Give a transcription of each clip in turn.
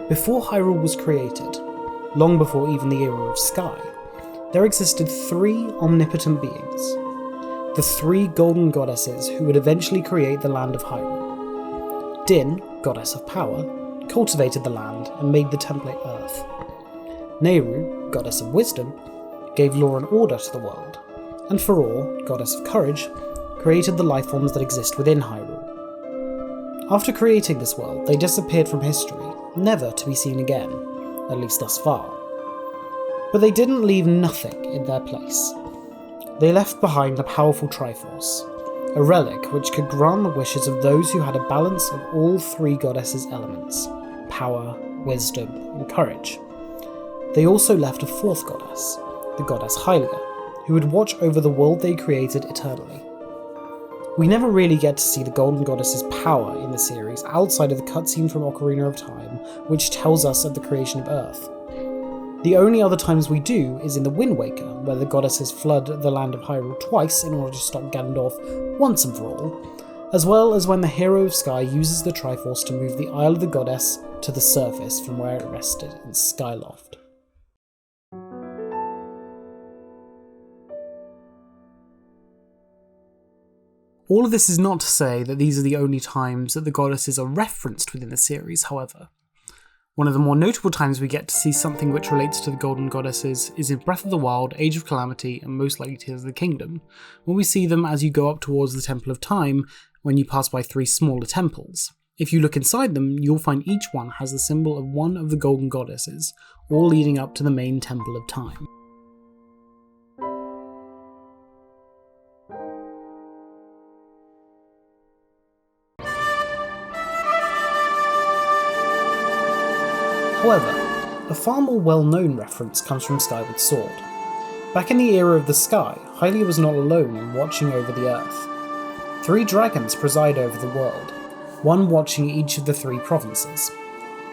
Before Hyrule was created, long before even the era of Sky, there existed three omnipotent beings, the three golden goddesses who would eventually create the land of Hyrule. Din, goddess of power, cultivated the land and made the template Earth. Nehru, goddess of wisdom, gave law and order to the world, and Farour, goddess of courage, created the lifeforms that exist within Hyrule. After creating this world, they disappeared from history, never to be seen again, at least thus far. But they didn't leave nothing in their place. They left behind a powerful Triforce, a relic which could grant the wishes of those who had a balance of all three goddesses' elements: power, wisdom, and courage. They also left a fourth goddess, the goddess Hylia, who would watch over the world they created eternally. We never really get to see the Golden Goddess's power in the series outside of the cutscene from Ocarina of Time, which tells us of the creation of Earth. The only other times we do is in the Wind Waker, where the goddesses flood the land of Hyrule twice in order to stop Ganondorf once and for all, as well as when the hero of Sky uses the Triforce to move the Isle of the Goddess to the surface from where it rested in Skyloft. All of this is not to say that these are the only times that the goddesses are referenced within the series, however. One of the more notable times we get to see something which relates to the Golden Goddesses is in Breath of the Wild, Age of Calamity, and most likely Tears of the Kingdom, when we see them as you go up towards the Temple of Time when you pass by three smaller temples. If you look inside them, you'll find each one has the symbol of one of the Golden Goddesses, all leading up to the main Temple of Time. However, a far more well-known reference comes from Skyward Sword. Back in the era of the sky, Hylia was not alone in watching over the earth. Three dragons preside over the world, one watching each of the three provinces: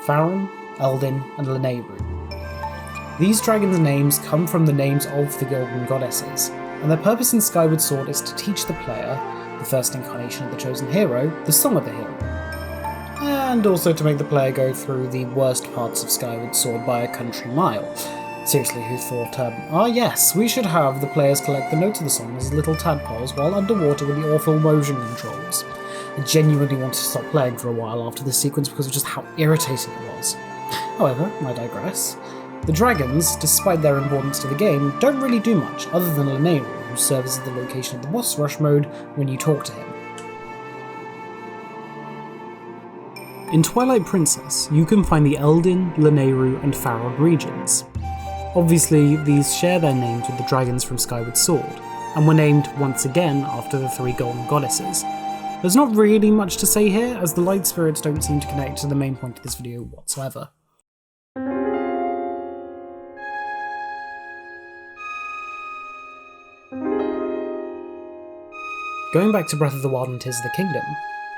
Faron, Eldin, and Lanayru. These dragons' names come from the names of the Golden Goddesses, and their purpose in Skyward Sword is to teach the player, the first incarnation of the chosen hero, the Song of the Hero, and also to make the player go through the worst parts of Skyward Sword by a country mile. Seriously, who thought, yes, we should have the players collect the notes of the song as little tadpoles while underwater with the awful motion controls. I genuinely wanted to stop playing for a while after this sequence because of just how irritating it was. However, I digress. The dragons, despite their importance to the game, don't really do much other than Lanayru, who serves as the location of the boss rush mode when you talk to him. In Twilight Princess, you can find the Eldin, Lanayru, and Faron regions. Obviously, these share their names with the dragons from Skyward Sword, and were named once again after the three Golden Goddesses. There's not really much to say here, as the light spirits don't seem to connect to the main point of this video whatsoever. Going back to Breath of the Wild and Tears of the Kingdom,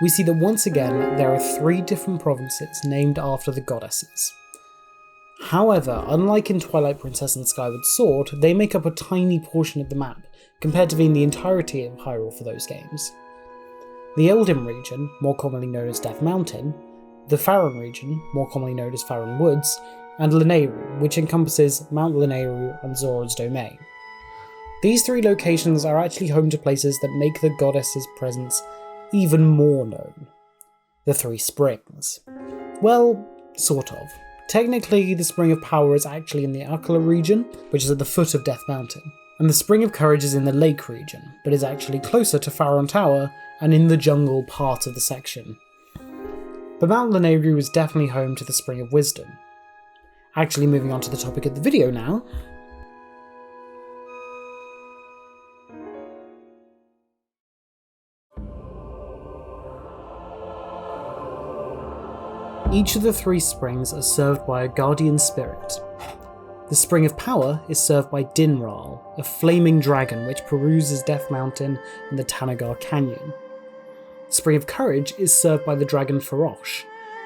we see that once again there are three different provinces named after the goddesses. However, unlike in Twilight Princess and Skyward Sword, they make up a tiny portion of the map, compared to being the entirety of Hyrule for those games. The Eldin region, more commonly known as Death Mountain, the Faron region, more commonly known as Faron Woods, and Lanayru, which encompasses Mount Lanayru and Zora's Domain. These three locations are actually home to places that make the goddess's presence even more known. The Three Springs. Well, sort of. Technically, the Spring of Power is actually in the Akala region, which is at the foot of Death Mountain, and the Spring of Courage is in the Lake region, but is actually closer to Faron Tower and in the jungle part of the section. But Mount Lanayru is definitely home to the Spring of Wisdom. Actually, moving on to the topic of the video now. Each of the three springs are served by a guardian spirit. The Spring of Power is served by Dinral, a flaming dragon which peruses Death Mountain and the Tanagar Canyon. The Spring of Courage is served by the dragon Farosh,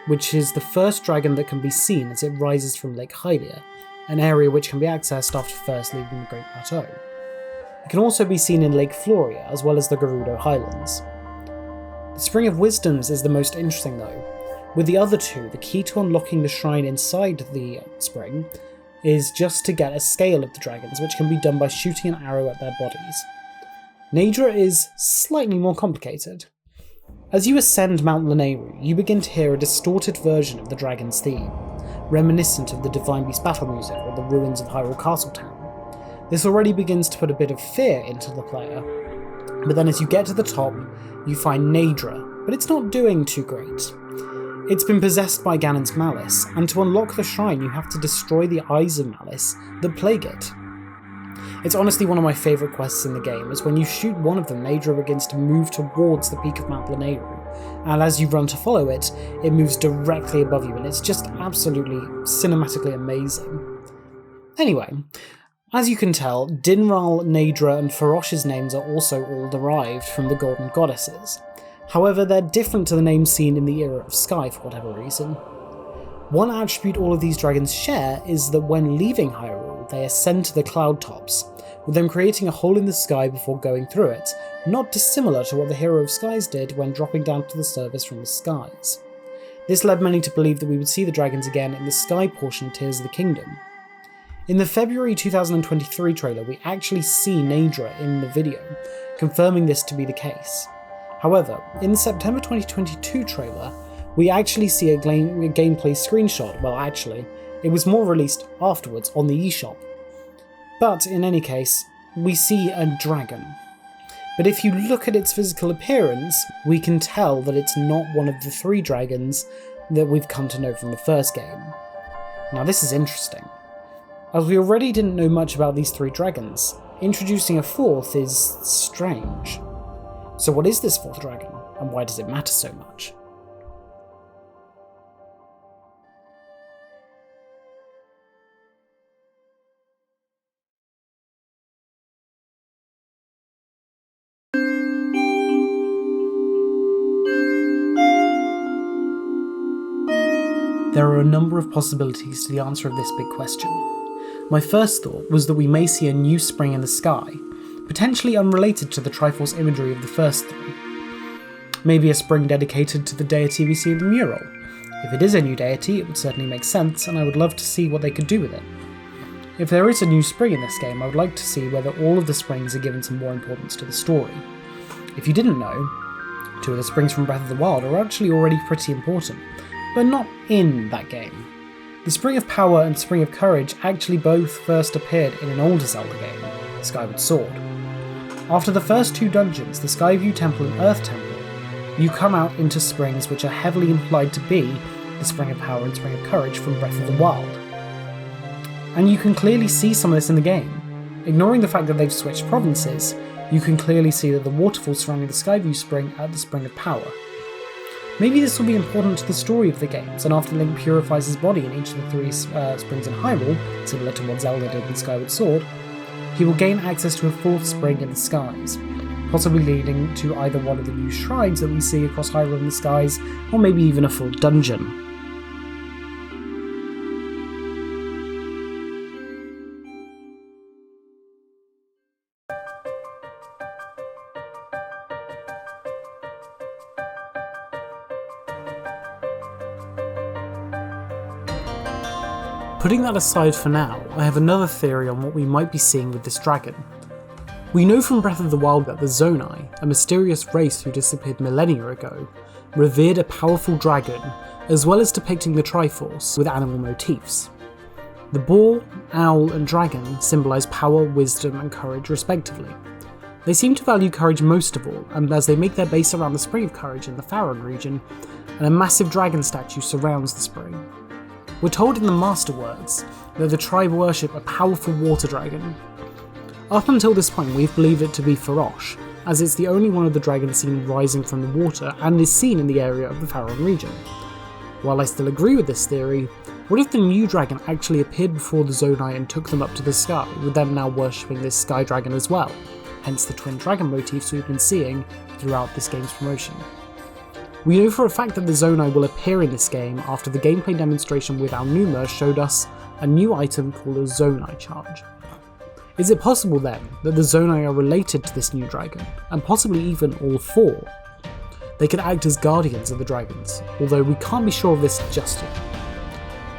which is the first dragon that can be seen as it rises from Lake Hylia, an area which can be accessed after first leaving the Great Plateau. It can also be seen in Lake Floria, as well as the Gerudo Highlands. The Spring of Wisdoms is the most interesting though, With the other two, the key to unlocking the shrine inside the spring is just to get a scale of the dragons, which can be done by shooting an arrow at their bodies. Naydra is slightly more complicated. As you ascend Mount Lanayru, you begin to hear a distorted version of the dragon's theme, reminiscent of the Divine Beast battle music or the ruins of Hyrule Castletown. This already begins to put a bit of fear into the player, but then as you get to the top, you find Naydra, but it's not doing too great. It's been possessed by Ganon's malice, and to unlock the shrine you have to destroy the eyes of malice that plague it. It's honestly one of my favourite quests in the game, as when you shoot one of them, Naydra begins to move towards the peak of Mount Lanayru, and as you run to follow it, it moves directly above you, and it's just absolutely cinematically amazing. Anyway, as you can tell, Dinral, Naydra and Farosh's names are also all derived from the Golden Goddesses. However, they're different to the names seen in the Era of Sky for whatever reason. One attribute all of these dragons share is that when leaving Hyrule, they ascend to the cloud tops, with them creating a hole in the sky before going through it, not dissimilar to what the Hero of Skies did when dropping down to the surface from the skies. This led many to believe that we would see the dragons again in the sky portion of Tears of the Kingdom. In the February 2023 trailer, we actually see Naydra in the video, confirming this to be the case. However, in the September 2022 trailer, we actually see a gameplay screenshot. Well, actually, it was more released afterwards on the eShop. But in any case, we see a dragon. But if you look at its physical appearance, we can tell that it's not one of the three dragons that we've come to know from the first game. Now this is interesting. As we already didn't know much about these three dragons, introducing a fourth is strange. So what is this fourth dragon, and why does it matter so much? There are a number of possibilities to the answer of this big question. My first thought was that we may see a new spring in the sky, potentially unrelated to the Triforce imagery of the first three. Maybe a spring dedicated to the deity we see in the mural. If it is a new deity, it would certainly make sense, and I would love to see what they could do with it. If there is a new spring in this game, I would like to see whether all of the springs are given some more importance to the story. If you didn't know, two of the springs from Breath of the Wild are actually already pretty important, but not in that game. The Spring of Power and Spring of Courage actually both first appeared in an older Zelda game, Skyward Sword. After the first two dungeons, the Skyview Temple and Earth Temple, you come out into springs which are heavily implied to be the Spring of Power and Spring of Courage from Breath of the Wild. And you can clearly see some of this in the game. Ignoring the fact that they've switched provinces, you can clearly see that the waterfalls surrounding the Skyview Spring are the Spring of Power. Maybe this will be important to the story of the games, and after Link purifies his body in each of the three springs in Hyrule, similar to what Zelda did in Skyward Sword, he will gain access to a fourth spring in the skies, possibly leading to either one of the new shrines that we see across Hyrule in the skies, or maybe even a full dungeon. Putting that aside for now, I have another theory on what we might be seeing with this dragon. We know from Breath of the Wild that the Zonai, a mysterious race who disappeared millennia ago, revered a powerful dragon, as well as depicting the Triforce with animal motifs. The boar, owl and dragon symbolise power, wisdom and courage respectively. They seem to value courage most of all, and as they make their base around the Spring of Courage in the Faron region, and a massive dragon statue surrounds the spring. We're told in the Masterwords that the tribe worship a powerful water dragon. Up until this point we've believed it to be Farosh, as it's the only one of the dragons seen rising from the water and is seen in the area of the Faron region. While I still agree with this theory, what if the new dragon actually appeared before the Zonai and took them up to the sky, with them now worshipping this sky dragon as well, hence the twin dragon motifs we've been seeing throughout this game's promotion. We know for a fact that the Zonai will appear in this game after the gameplay demonstration with Alnuma showed us a new item called a Zonai charge. Is it possible then that the Zonai are related to this new dragon, and possibly even all four? they could act as guardians of the dragons, although we can't be sure of this just yet.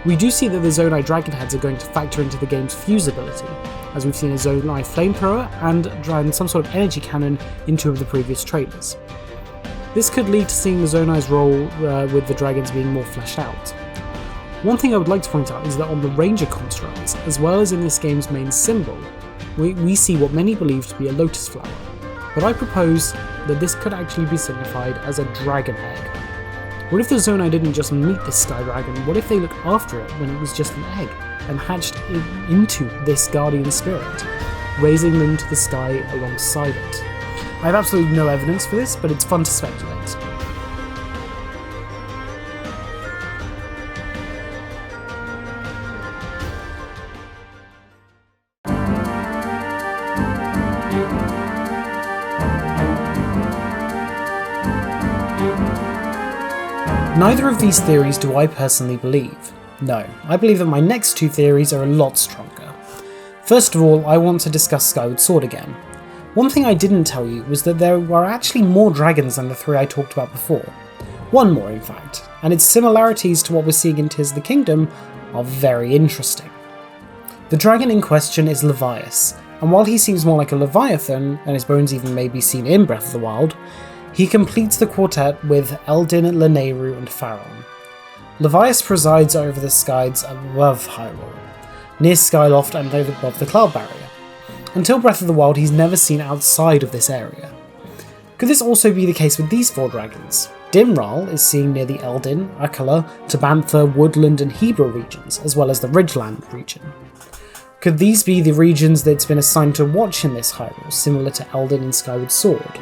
We do see that the Zonai dragon heads are going to factor into the game's fuse ability, as we've seen a Zonai flamethrower and some sort of energy cannon in 2 of the previous trailers. This could lead to seeing the Zonai's role with the dragons being more fleshed out. One thing I would like to point out is that on the Ranger constructs, as well as in this game's main symbol, we see what many believe to be a lotus flower, but I propose that this could actually be signified as a dragon egg. What if the Zonai didn't just meet this sky dragon? What if they looked after it when it was just an egg and hatched into this guardian spirit, raising them to the sky alongside it? I have absolutely no evidence for this, but it's fun to speculate. Neither of these theories do I personally believe. No, I believe that my next 2 theories are a lot stronger. First of all, I want to discuss Skyward Sword again. One thing I didn't tell you was that there are actually more dragons than the 3 I talked about before. 1 more in fact, and its similarities to what we're seeing in Tears of the Kingdom are very interesting. The dragon in question is Levias, and while he seems more like a Leviathan, and his bones even may be seen in Breath of the Wild, he completes the quartet with Eldin, Lanayru and Faron. Levias presides over the skies above Hyrule, near Skyloft and above the Cloud Barrier. Until Breath of the Wild, he's never seen outside of this area. Could this also be the case with these 4 dragons? Dimral is seen near the Eldin, Akala, Tabantha, Woodland and Hebra regions, as well as the Ridgeland region. Could these be the regions that's been assigned to watch in this Hyrule, similar to Eldin and Skyward Sword?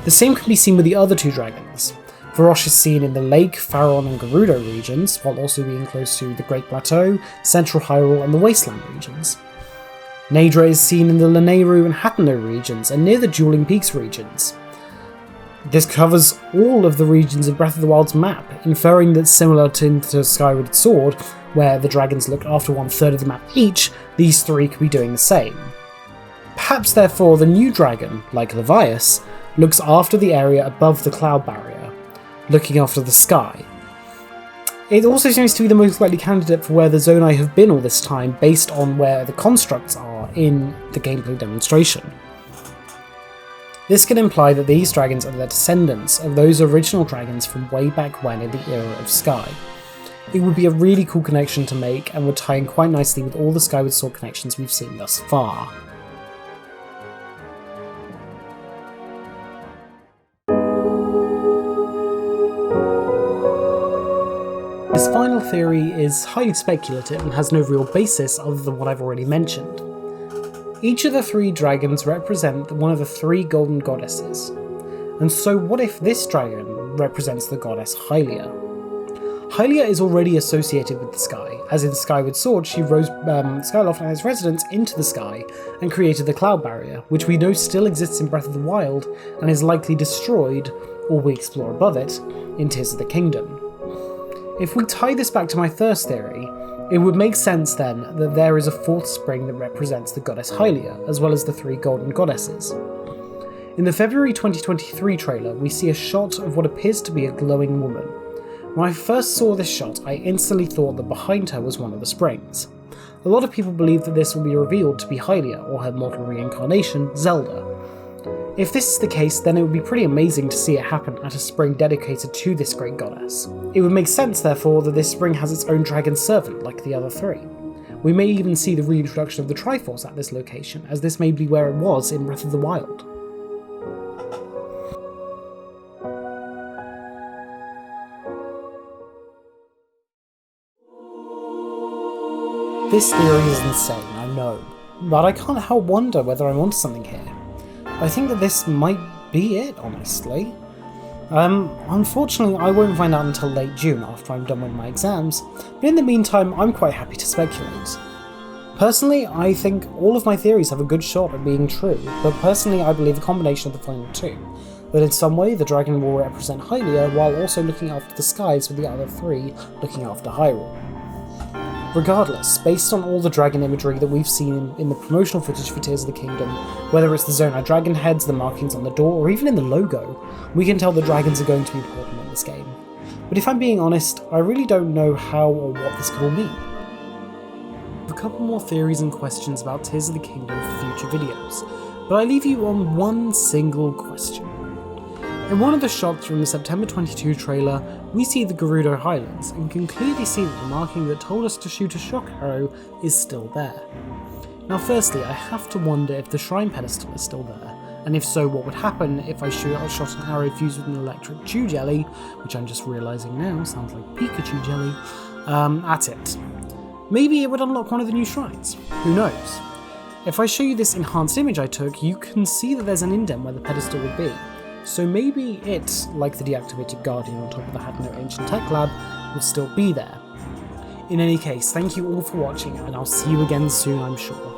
The same can be seen with the other 2 dragons. Varosh is seen in the Lake, Faron and Gerudo regions, while also being close to the Great Plateau, Central Hyrule and the Wasteland regions. Naydra is seen in the Lanayru and Hateno regions, and near the Dueling Peaks regions. This covers all of the regions of Breath of the Wild's map, inferring that similar to Skyward Sword, where the dragons looked after 1/3 of the map each, these 3 could be doing the same. Perhaps therefore the new dragon, like Levias, looks after the area above the Cloud Barrier, looking after the sky. It also seems to be the most likely candidate for where the Zonai have been all this time, based on where the constructs are in the gameplay demonstration. This could imply that these dragons are the descendants of those original dragons from way back when in the era of Sky. It would be a really cool connection to make and would tie in quite nicely with all the Skyward Sword connections we've seen thus far. This final theory is highly speculative and has no real basis other than what I've already mentioned. Each of the 3 dragons represent one of the 3 golden goddesses, and so what if this dragon represents the goddess Hylia? Hylia is already associated with the sky, as in Skyward Sword she rose Skyloft and its residents into the sky and created the Cloud Barrier, which we know still exists in Breath of the Wild and is likely destroyed, or we explore above it, in Tears of the Kingdom. If we tie this back to my first theory, it would make sense then that there is a 4th spring that represents the goddess Hylia, as well as the 3 golden goddesses. In the February 2023 trailer, we see a shot of what appears to be a glowing woman. When I first saw this shot, I instantly thought that behind her was one of the springs. A lot of people believe that this will be revealed to be Hylia, or her mortal reincarnation, Zelda. If this is the case, then it would be pretty amazing to see it happen at a spring dedicated to this great goddess. It would make sense, therefore, that this spring has its own dragon servant, like the other 3. We may even see the reintroduction of the Triforce at this location, as this may be where it was in Breath of the Wild. This theory is insane, I know, but I can't help wonder whether I'm onto something here. I think that this might be it, honestly. Unfortunately, I won't find out until late June after I'm done with my exams, but in the meantime, I'm quite happy to speculate. Personally, I think all of my theories have a good shot at being true, but personally I believe a combination of the final 2. That in some way the dragon will represent Hylia while also looking after the skies with the other 3 looking after Hyrule. Regardless, based on all the dragon imagery that we've seen in the promotional footage for Tears of the Kingdom, whether it's the Zonai dragon heads, the markings on the door, or even in the logo, we can tell that dragons are going to be important in this game. But if I'm being honest, I really don't know how or what this could all mean. I have a couple more theories and questions about Tears of the Kingdom for future videos, but I leave you on one single question. In one of the shots from the September 22 trailer, we see the Gerudo Highlands and can clearly see that the marking that told us to shoot a shock arrow is still there. Now firstly, I have to wonder if the shrine pedestal is still there, and if so, what would happen if I shot an arrow fused with an electric chew jelly, which I'm just realising now sounds like Pikachu jelly, at it. Maybe it would unlock one of the new shrines, who knows? If I show you this enhanced image I took, you can see that there's an indent where the pedestal would be. So maybe it, like the deactivated Guardian on top of the Hadno Ancient Tech Lab, will still be there. In any case, thank you all for watching, and I'll see you again soon, I'm sure.